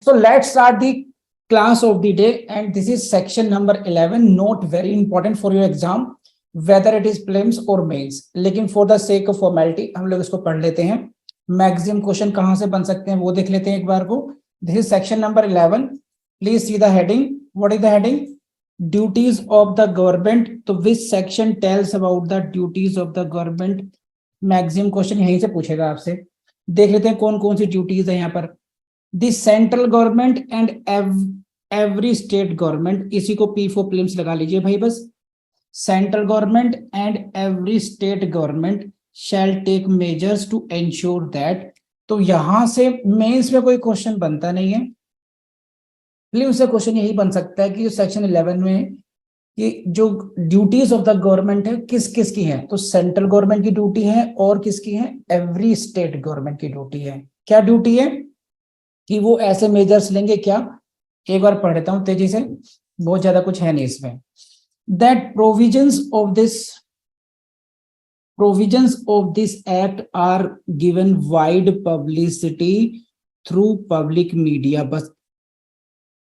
So let's start the class of the day, and this is section number 11. Note, very important for your exam, whether it is prelims or mains. लेकिन for the sake of formality हम लोग इसको पढ़ लेते हैं. Maximum question कहां से बन सकते हैं वो देख लेते हैं एक बार को. This is section number 11. Please see the heading. What is the heading? Duties of the government. तो which section tells about the duties of the government? Maximum question यहीं से पूछेगा आपसे. देख लेते हैं कौन कौन सी ड्यूटीज है यहाँ पर. The central government and every state government, इसी को P फॉर प्रीलिम्स लगा लीजिए भाई बस. Central government and every state government shall take measures to ensure that. तो यहां से मेंस में कोई क्वेश्चन बनता नहीं है. प्रीलिम्स से क्वेश्चन यही बन सकता है कि सेक्शन 11 में कि जो ड्यूटीज ऑफ द गवर्नमेंट है किस किस की है. तो सेंट्रल गवर्नमेंट की ड्यूटी है और किसकी है, एवरी स्टेट गवर्नमेंट की ड्यूटी है. क्या ड्यूटी है कि वो ऐसे मेजर्स लेंगे. क्या, एक बार पढ़ लेता हूं तेजी से, बहुत ज्यादा कुछ है नहीं इसमें. That provisions of this act are given wide publicity through public media. बस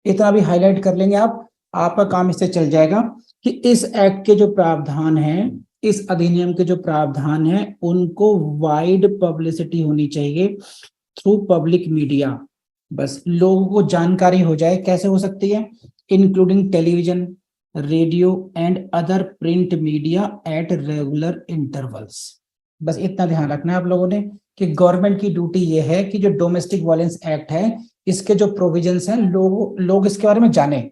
इतना भी हाईलाइट कर लेंगे आप, आपका काम इससे चल जाएगा कि इस एक्ट के जो प्रावधान हैं, इस अधिनियम के जो प्रावधान हैं, उनको वाइड पब्लिसिटी होनी चाहिए थ्रू पब्लिक मीडिया. बस लोगों को जानकारी हो जाए. कैसे हो सकती है, including television, radio and other print media at regular intervals. बस इतना ध्यान रखना है आप लोगों ने कि गवर्नमेंट की ड्यूटी ये है कि जो डोमेस्टिक वायलेंस एक्ट है, इसके जो प्रोविजंस हैं, लोग इसके बारे में जाने,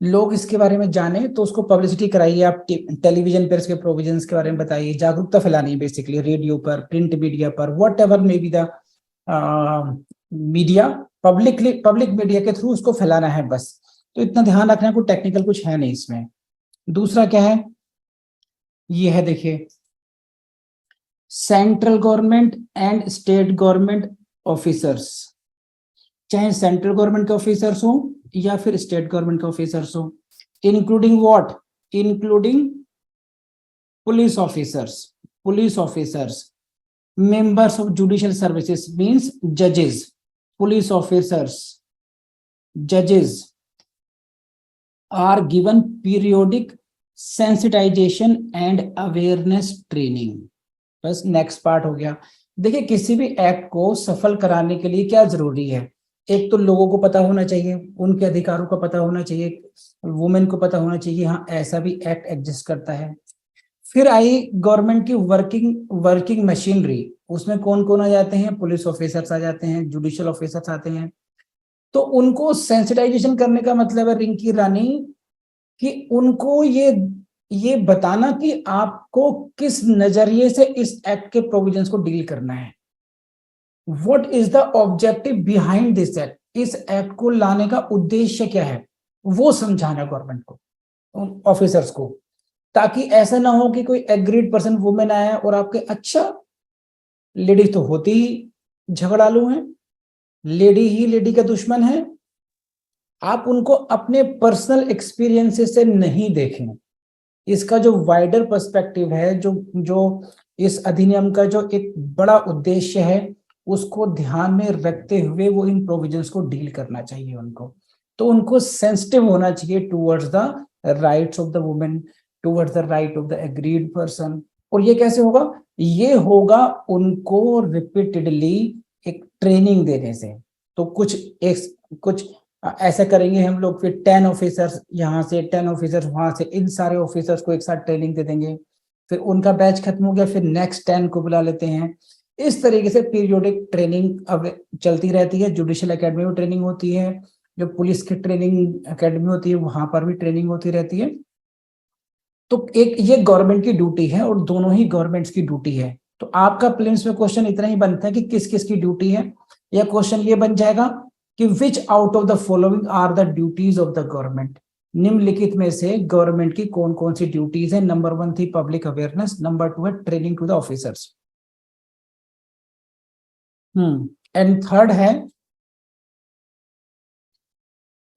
लोग इसके बारे में जाने. तो उसको पब्लिसिटी कराइए आप टेलीविजन पर, इसके प्रोविजंस के बारे में बताइए, जागरूकता फैलानी है बेसिकली, रेडियो पर, प्रिंट मीडिया पर, what ever may be the media, public media के थ्रू उसको फैलाना है बस. तो इतना ध्यान रखना है, कोई टेक्निकल कुछ है नहीं इसमें. दूसरा क्या है, ये है देखिए, central government and state government officers, चाहे सेंट्रल गवर्नमेंट के ऑफिसर्स हो या फिर स्टेट गवर्नमेंट के ऑफिसर्स हो, including what, including police officers, members of judicial services means judges, police officers, judges are given periodic sensitization and awareness training. बस next part हो गया. देखिए, किसी भी एक्ट को सफल कराने के लिए क्या जरूरी है, एक तो लोगों को पता होना चाहिए, उनके अधिकारों का पता होना चाहिए, वुमेन को पता होना चाहिए हाँ ऐसा भी एक्ट एग्जिस्ट करता है. फिर आई गवर्नमेंट की वर्किंग मशीनरी. उसमें कौन कौन आ जाते हैं, पुलिस ऑफिसर्स आ जाते हैं, जुडिशियल ऑफिसर्स आते हैं. तो उनको सेंसिटाइजेशन करने का मतलब है रिंकी रानी कि उनको ये बताना कि आपको किस नजरिए से इस एक्ट के प्रोविजंस को डील करना है. What is the objective behind this act, इस एक्ट को लाने का उद्देश्य क्या है, वो समझाना गवर्नमेंट को, ऑफिसर्स को, ताकि ऐसा ना हो कि कोई एग्रीड पर्सन वुमेन आया और आपके, अच्छा लेडी तो होती ही झगड़ालू हैं, लेडी ही लेडी का दुश्मन है, आप उनको अपने पर्सनल एक्सपीरियंसेस से नहीं देखें. इसका जो वाइडर पर्सपेक्टिव है, जो इस अधिनियम का जो एक बड़ा उद्देश्य है, उसको ध्यान में रखते हुए वो इन प्रोविजंस को डील करना चाहिए उनको. तो उनको सेंसिटिव होना चाहिए towards the rights of the women, towards the right of the agreed person. और ये कैसे होगा, ये होगा उनको रिपीटेडली एक ट्रेनिंग देने से. तो कुछ ऐसा करेंगे हम लोग, फिर 10 ऑफिसर्स यहाँ से, 10 ऑफिसर्स वहां से, इन सारे ऑफिसर्स को एक साथ ट्रेनिंग दे देंगे. फिर उनका बैच खत्म हो गया, फिर नेक्स्ट 10 को बुला लेते हैं. इस तरीके से पीरियोडिक ट्रेनिंग अब चलती रहती है. जुडिशियल एकेडमी में ट्रेनिंग होती है, जो पुलिस की ट्रेनिंग एकेडमी होती है वहां पर भी ट्रेनिंग होती रहती है. तो एक ये गवर्नमेंट की ड्यूटी है और दोनों ही गवर्नमेंट्स की ड्यूटी है. तो आपका प्रीलिम्स में क्वेश्चन इतना ही बनता है कि किस किस की ड्यूटी है. या क्वेश्चन ये बन जाएगा कि which out of the following are the duties of the government. निम्नलिखित में से गवर्नमेंट की कौन कौन सी ड्यूटीज है. नंबर 1 थी पब्लिक अवेयरनेस, नंबर 2 है training to the officers, and third है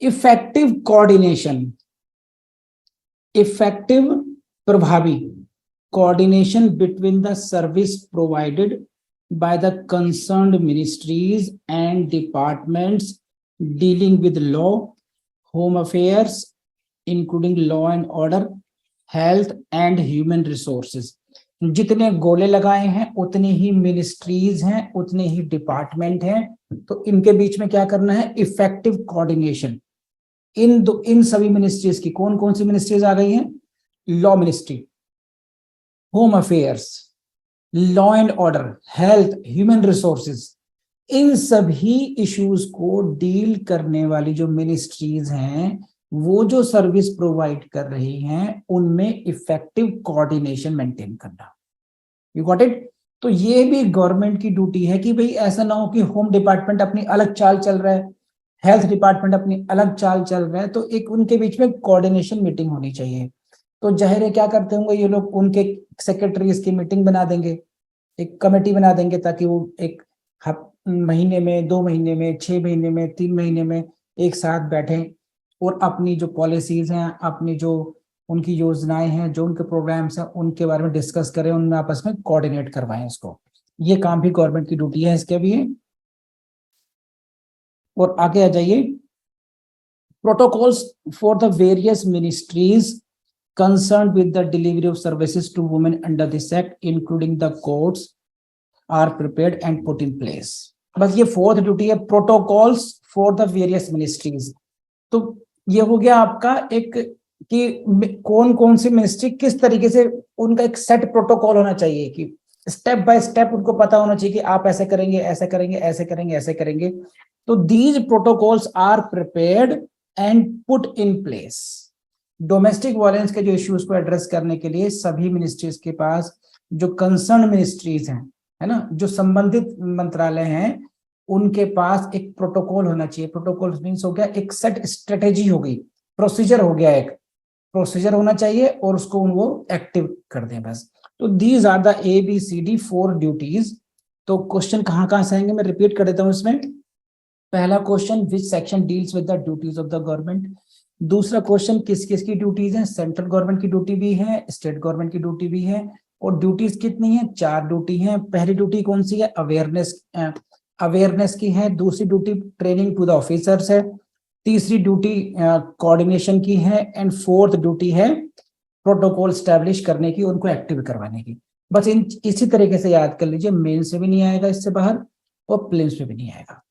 इफेक्टिव कोऑर्डिनेशन, इफेक्टिव प्रभावी coordination between the service provided by the concerned ministries and departments dealing with law, home affairs, including law and order, health and human resources. जितने गोले लगाए हैं उतने ही ministries हैं, उतने ही department हैं, तो इनके बीच में क्या करना है, इफेक्टिव कोऑर्डिनेशन। इन सभी मिनिस्ट्रीज की कौन कौन सी मिनिस्ट्रीज आ गई हैं, law ministry, home affairs, law and order, health, human resources, इन सभी इश्यूज को डील करने वाली जो मिनिस्ट्रीज हैं वो जो सर्विस प्रोवाइड कर रही हैं उनमें इफेक्टिव कोऑर्डिनेशन मेंटेन करना। You got it. तो ये भी गवर्नमेंट की ड्यूटी है कि भाई ऐसा ना हो कि होम डिपार्टमेंट अपनी अलग चाल चल रहा है, हेल्थ डिपार्टमेंट अपनी अलग चाल चल रहा है, तो एक उनके बीच में कोऑर्डिनेशन मीटिंग होनी चाहिए। तो जाहिर है क्या करते होंगे ये लोग, उनके सेक्रेटरीज की मीटिंग बना देंगे, एक कमेटी बना देंगे ताकि वो एक महीने में, 2 महीने में, 6 महीने में, 3 महीने में एक साथ बैठें और अपनी जो पॉलिसीज हैं, अपनी जो उनकी योजनाएं हैं, जो उनके प्रोग्राम्स हैं, उनके बारे में डिस्कस करें, उनमें आपस में कोऑर्डिनेट करवाएं इसको। ये काम भी गवर्नमेंट की ड्यूटी है इसके भी। और आगे आ जाइए, protocols for the various ministries concerned with the delivery of services to women under this act, including the codes, are prepared and put in place. बस ये फोर्थ ड्यूटी है, protocols for the various ministries. तो ये हो गया आपका एक कि कौन कौन सी मिनिस्ट्री किस तरीके से, उनका एक सेट प्रोटोकॉल होना चाहिए कि स्टेप बाय स्टेप उनको पता होना चाहिए कि आप ऐसे करेंगे, ऐसे करेंगे, ऐसे करेंगे, ऐसे करेंगे। तो these protocols are prepared and put in place. Domestic violence के जो इश्यूज को एड्रेस करने के लिए सभी मिनिस्ट्रीज के पास, जो कंसर्न मिनिस्ट्रीज हैं, है ना, जो संबंधित मंत्रालय हैं, उनके पास एक प्रोटोकॉल होना चाहिए। प्रोटोकॉल मींस हो गया एक सेट स्ट्रेटेजी हो गई, प्रोसीजर हो गया, एक प्रोसीजर होना चाहिए और उसको वो एक्टिव कर दें बस। तो these are the ABCD 4 duties. तो क्वेश्चन कहाँ कहाँ से आएंगे मैं रिपीट कर देता हूँ इसमें। पहला question, which section deals with the duties of the government. दूसरा क्वेश्चन, किस किस की ड्यूटीज हैं, सेंट्रल गवर्नमेंट की ड्यूटी भी है, स्टेट गवर्नमेंट की ड्यूटी भी है। और ड्यूटीज कितनी है, 4 ड्यूटी हैं। पहली ड्यूटी कौन सी है, अवेयरनेस की है। दूसरी duty training to the officers है। तीसरी ड्यूटी कोऑर्डिनेशन की है। एंड फोर्थ ड्यूटी है प्रोटोकॉल स्टैब्लिश करने की, उनको एक्टिव करवाने की। बस इसी तरीके से याद कर लीजिए, मेन से भी नहीं आएगा इससे बाहर और प्रीलिम्स में भी नहीं आएगा।